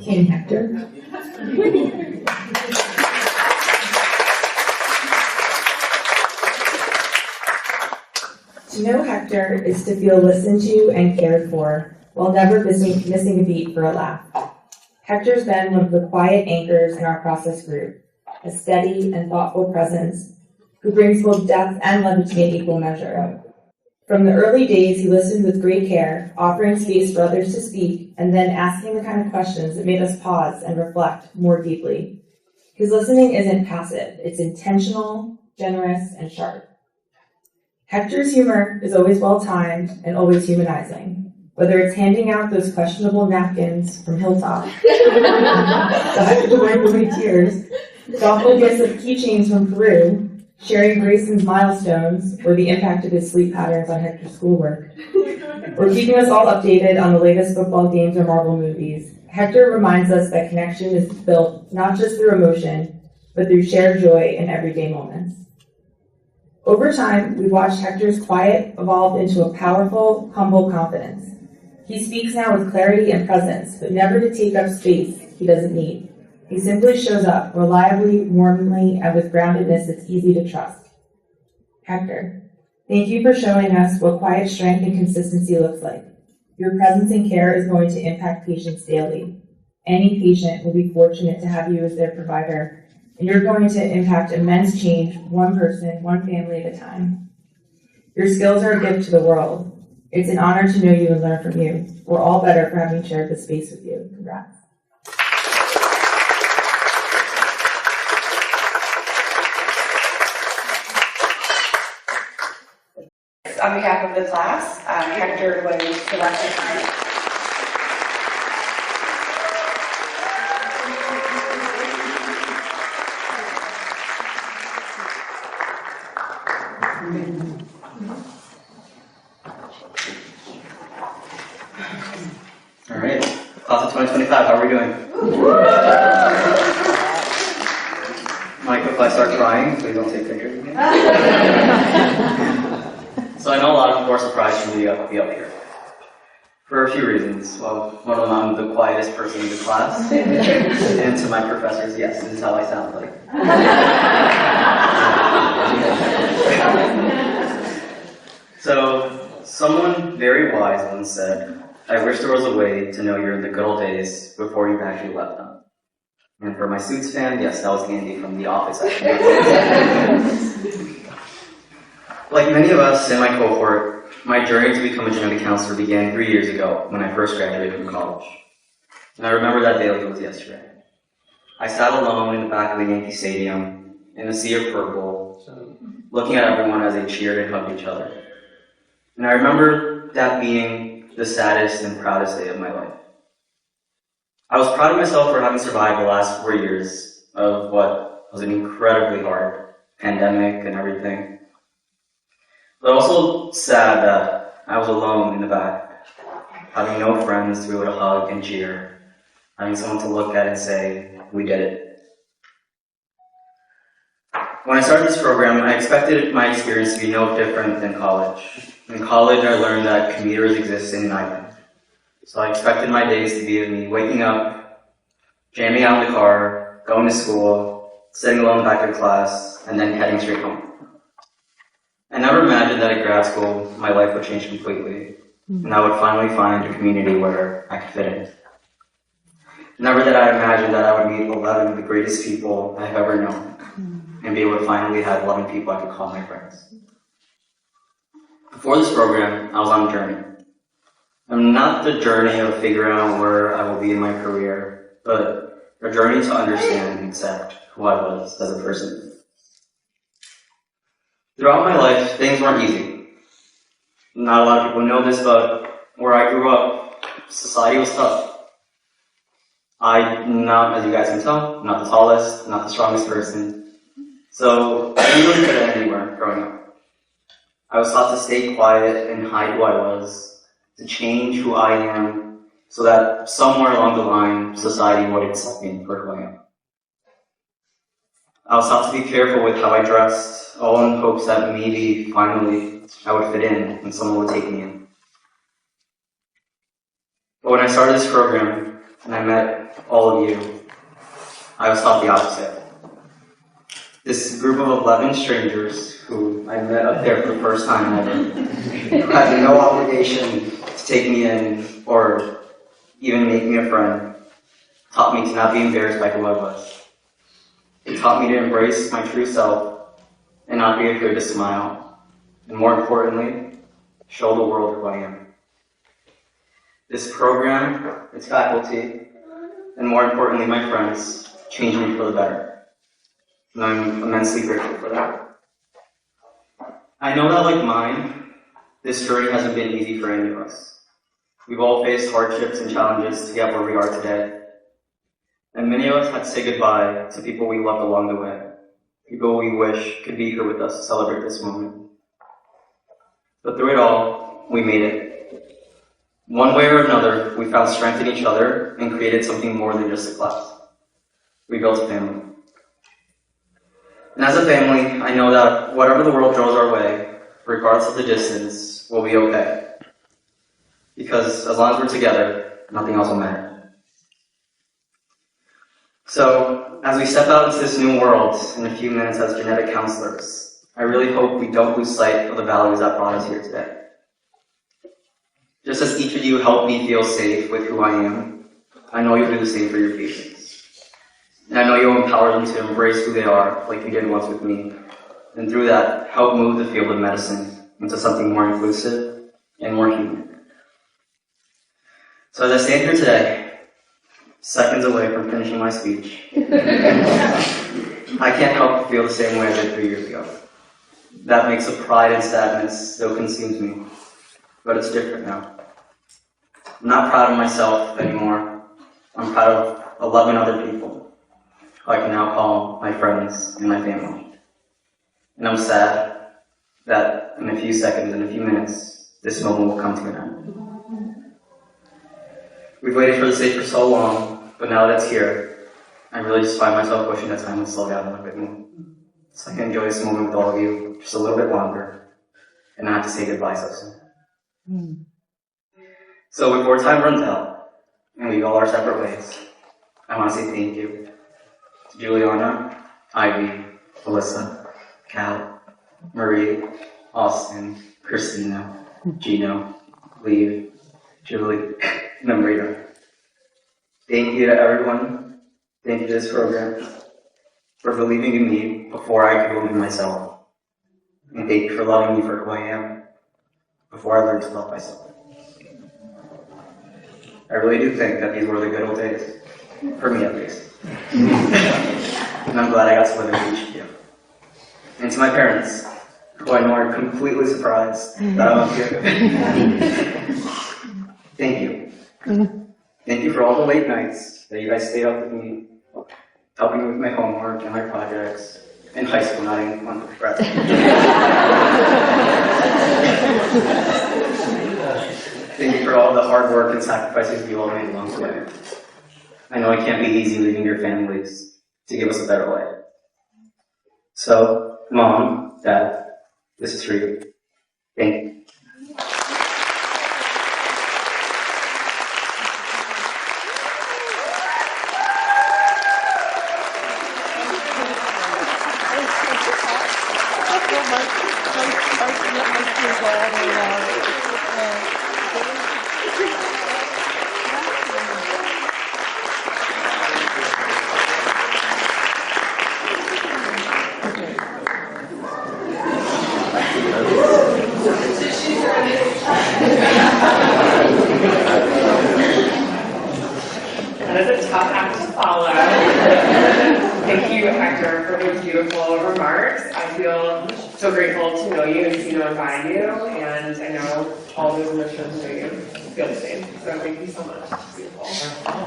King Hector. To know Hector is to feel listened to and cared for, while never missing a beat for a laugh. Hector's been one of the quiet anchors in our process group, a steady and thoughtful presence who brings both depth and levity in equal measure. From the early days, he listened with great care, offering space for others to speak, and then asking the kind of questions that made us pause and reflect more deeply. His listening isn't passive, it's intentional, generous, and sharp. Hector's humor is always well-timed and always humanizing, whether it's handing out those questionable napkins from Hilltop, to wipe away tears, thoughtful gifts of keychains from Peru, sharing Grayson's milestones or the impact of his sleep patterns on Hector's schoolwork, or keeping us all updated on the latest football games or Marvel movies. Hector reminds us that connection is built not just through emotion, but through shared joy in everyday moments. Over time, we watched Hector's quiet evolve into a powerful, humble confidence. He speaks now with clarity and presence, but never to take up space he doesn't need. He simply shows up, reliably, warmly, and with groundedness that's easy to trust. Hector, thank you for showing us what quiet strength and consistency looks like. Your presence and care is going to impact patients daily. Any patient will be fortunate to have you as their provider, and you're going to impact immense change, one person, one family at a time. Your skills are a gift to the world. It's an honor to know you and learn from you. We're all better for having shared this space with you. Congrats. On behalf of the class, Hector was selected tonight. All right, class of 2025, how are we doing? Mike, if I start crying, please don't take pictures of me. So I know a lot of people are surprised to be up here. For a few reasons. Well, one of them, I'm the quietest person in the class. And to my professors, yes, this is how I sound like. So, someone very wise once said, I wish there was a way to know you're in the good old days before you've actually left them. And for my Suits fan, yes, that was Andy from The Office. Like many of us in my cohort, my journey to become a genetic counselor began 3 years ago when I first graduated from college. And I remember that day like it was yesterday. I sat alone in the back of the Yankee Stadium in a sea of purple, looking at everyone as they cheered and hugged each other. And I remember that being the saddest and proudest day of my life. I was proud of myself for having survived the last 4 years of what was an incredibly hard pandemic and everything. But also sad that I was alone in the back, having no friends to be able to hug and cheer, having someone to look at and say, we did it. When I started this program, I expected my experience to be no different than college. In college, I learned that commuters exist in Marin. So I expected my days to be me waking up, jamming out in the car, going to school, sitting alone back in class, and then heading straight home. I never imagined that at grad school, my life would change completely, and I would finally find a community where I could fit in. Never did I imagine that I would meet 11 of the greatest people I've ever known, and be able to finally have 11 people I could call my friends. Before this program, I was on a journey. I'm not the journey of figuring out where I will be in my career, but a journey to understand and accept who I was as a person. Throughout my life, things weren't easy. Not a lot of people know this, but where I grew up, society was tough. I'm not, as you guys can tell, not the tallest, not the strongest person. So I didn't really fit in anywhere growing up. I was taught to stay quiet and hide who I was, to change who I am, so that somewhere along the line, society would accept me for who I am. I was taught to be careful with how I dressed, all in hopes that maybe, finally, I would fit in and someone would take me in. But when I started this program, and I met all of you, I was taught the opposite. This group of 11 strangers who I met up there for the first time ever, who had no obligation to take me in or even make me a friend, taught me to not be embarrassed by who I was. It taught me to embrace my true self and not be afraid to smile, and more importantly, show the world who I am. This program, its faculty, and more importantly, my friends, changed me for the better. And I'm immensely grateful for that. I know that, like mine, this journey hasn't been easy for any of us. We've all faced hardships and challenges to get where we are today. And many of us had to say goodbye to people we loved along the way, people we wish could be here with us to celebrate this moment. But through it all, we made it. One way or another, we found strength in each other and created something more than just a class. We built a family. And as a family, I know that whatever the world throws our way, regardless of the distance, we'll be okay. Because as long as we're together, nothing else will matter. So, as we step out into this new world in a few minutes as genetic counselors, I really hope we don't lose sight of the values that brought us here today. Just as each of you helped me feel safe with who I am, I know you'll do the same for your patients. And I know you'll empower them to embrace who they are, like you did once with me. And through that, help move the field of medicine into something more inclusive and more human. So as I stand here today, seconds away from finishing my speech, I can't help but feel the same way I did 3 years ago. That mix of pride and sadness still consumes me, but it's different now. I'm not proud of myself anymore. I'm proud of 11 other people who I can now call my friends and my family. And I'm sad that in a few seconds, in a few minutes, this moment will come to an end. We've waited for this day for so long, but now that it's here, I really just find myself wishing that time would slow down a little bit more, so I can enjoy this moment with all of you just a little bit longer, and not have to say goodbye so soon. So before time runs out, and we go our separate ways, I want to say thank you to Juliana, Ivy, Alyssa, Cal, Marie, Austin, Christina, Gino, Lee, Julie, and Amrita. Thank you to everyone. Thank you to this program for believing in me before I could believe in myself. And thank you for loving me for who I am before I learned to love myself. I really do think that these were the good old days, for me at least. And I'm glad I got to live in each of you. And to my parents, who I know are completely surprised that I'm up here. Thank you. Thank you for all the late nights that you guys stayed up with me, helping me with my homework and my projects. In high school, not even fun for graduate. Thank you for all the hard work and sacrifices you all made along the way. I know it can't be easy leaving your families to give us a better life. So, Mom, Dad, this is for you. Thank you. That is a tough act to follow. Thank you, Hector, for those beautiful remarks. I feel so grateful to know you and to know and by you, and I know all those emotions make you feel the same. So thank you so much. It's beautiful.